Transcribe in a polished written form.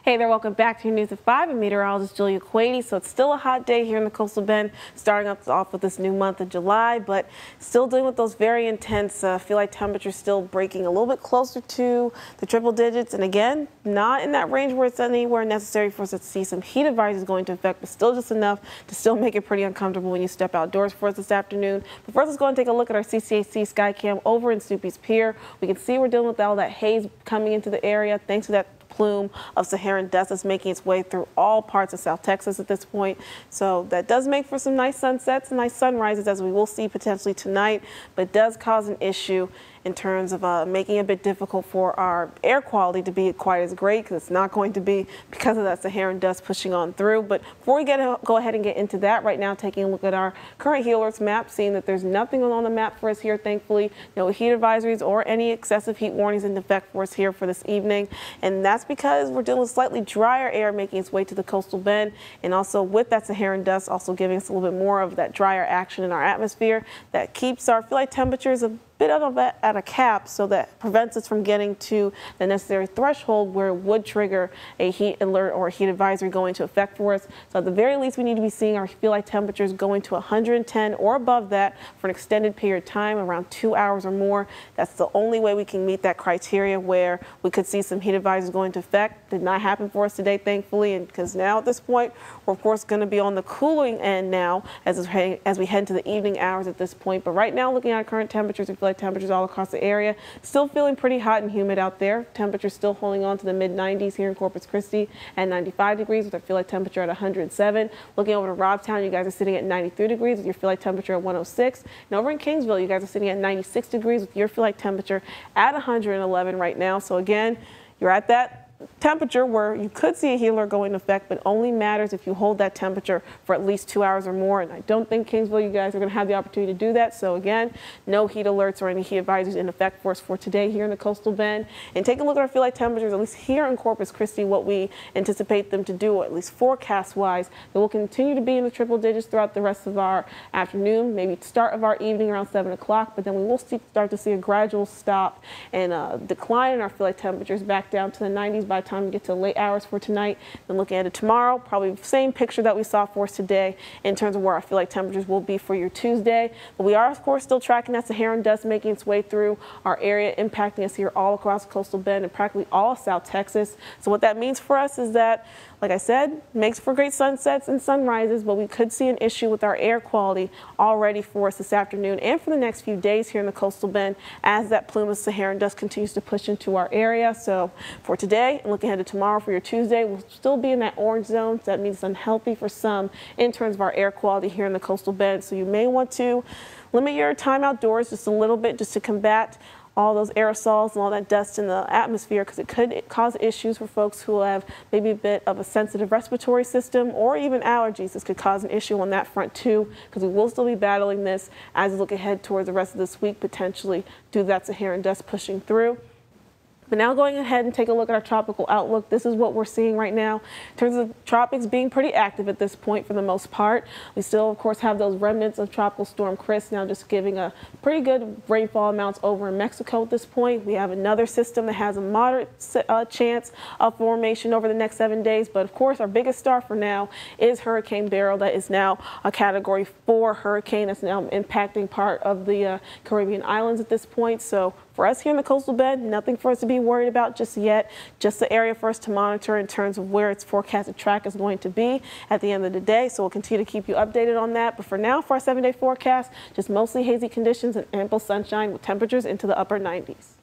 Hey there, welcome back to your News at 5. I'm meteorologist Julia Quady. So it's still a hot day here in the Coastal Bend, starting off with this new month of July, but still dealing with those very intense, feel like temperatures still breaking a little bit closer to the triple digits. And again, not in that range where it's anywhere necessary for us to see some heat advisories going into effect, but still just enough to still make it pretty uncomfortable when you step outdoors for us this afternoon. But first, let's go and take a look at our CCAC Skycam over in Snoopy's Pier. We can see we're dealing with all that haze coming into the area thanks to that plume of Saharan dust that's making its way through all parts of South Texas at this point. So that does make for some nice sunsets and nice sunrises, as we will see potentially tonight, but does cause an issue in terms of making it a bit difficult for our air quality to be quite as great, because it's not going to be because of that Saharan dust pushing on through. But before we go ahead and get into that, right now taking a look at our current heat alerts map, seeing that there's nothing on the map for us here, thankfully. No heat advisories or any excessive heat warnings in effect for us here for this evening. And that's because we're dealing with slightly drier air making its way to the coastal bend, and also with that Saharan dust also giving us a little bit more of that drier action in our atmosphere that keeps our feel like temperatures a bit at a cap, so that prevents us from getting to the necessary threshold where it would trigger a heat alert or a heat advisory going into effect for us. So at the very least, we need to be seeing our feel like temperatures going to 110 or above that for an extended period of time, around 2 hours or more. That's the only way we can meet that criteria where we could see some heat advisories going into effect. Did not happen for us today, thankfully, and because now at this point, we're of course going to be on the cooling end now as we head into the evening hours at this point. But right now, looking at our current temperatures, we feel like temperatures all across the area, still feeling pretty hot and humid out there. Temperatures still holding on to the mid-90s here in Corpus Christi at 95 degrees with our feel like temperature at 107. Looking over to Robstown, you guys are sitting at 93 degrees with your feel like temperature at 106. And over in Kingsville, you guys are sitting at 96 degrees with your feel like temperature at 111 right now. So again, you're at that temperature where you could see a heat alert go into effect, but only matters if you hold that temperature for at least 2 hours or more. And I don't think Kingsville, you guys are going to have the opportunity to do that. So again, no heat alerts or any heat advisories in effect for us for today here in the Coastal Bend. And take a look at our feel like temperatures, at least here in Corpus Christi, what we anticipate them to do, at least forecast wise. They will continue to be in the triple digits throughout the rest of our afternoon, maybe start of our evening around 7 o'clock, but then we will start to see a gradual stop and decline in our feel like temperatures back down to the 90s by the time we get to late hours for tonight. Then looking at it tomorrow, probably the same picture that we saw for us today in terms of where I feel like temperatures will be for your Tuesday. But we are, of course, still tracking that Saharan dust making its way through our area, impacting us here all across the Coastal Bend and practically all of South Texas. So what that means for us is that, like I said, makes for great sunsets and sunrises, but we could see an issue with our air quality already for us this afternoon and for the next few days here in the Coastal Bend as that plume of Saharan dust continues to push into our area. So for today and looking ahead to tomorrow for your Tuesday, we'll still be in that orange zone. So that means it's unhealthy for some in terms of our air quality here in the Coastal Bend. So you may want to limit your time outdoors just a little bit just to combat all those aerosols and all that dust in the atmosphere, because it could cause issues for folks who have maybe a bit of a sensitive respiratory system or even allergies. This could cause an issue on that front too, because we will still be battling this as we look ahead towards the rest of this week, potentially due to that Saharan dust pushing through. But now going ahead and take a look at our tropical outlook, this is what we're seeing right now in terms of tropics being pretty active at this point for the most part. We still, of course, have those remnants of Tropical Storm Chris now just giving a pretty good rainfall amounts over in Mexico at this point. We have another system that has a moderate chance of formation over the next 7 days. But of course, our biggest star for now is Hurricane Beryl. That is now a Category 4 hurricane that's now impacting part of the Caribbean islands at this point. So for us here in the Coastal Bend, nothing for us to be worried about just yet, just the area for us to monitor in terms of where its forecasted track is going to be at the end of the day. So we'll continue to keep you updated on that. But for now, for our 7-day forecast, just mostly hazy conditions and ample sunshine with temperatures into the upper 90s.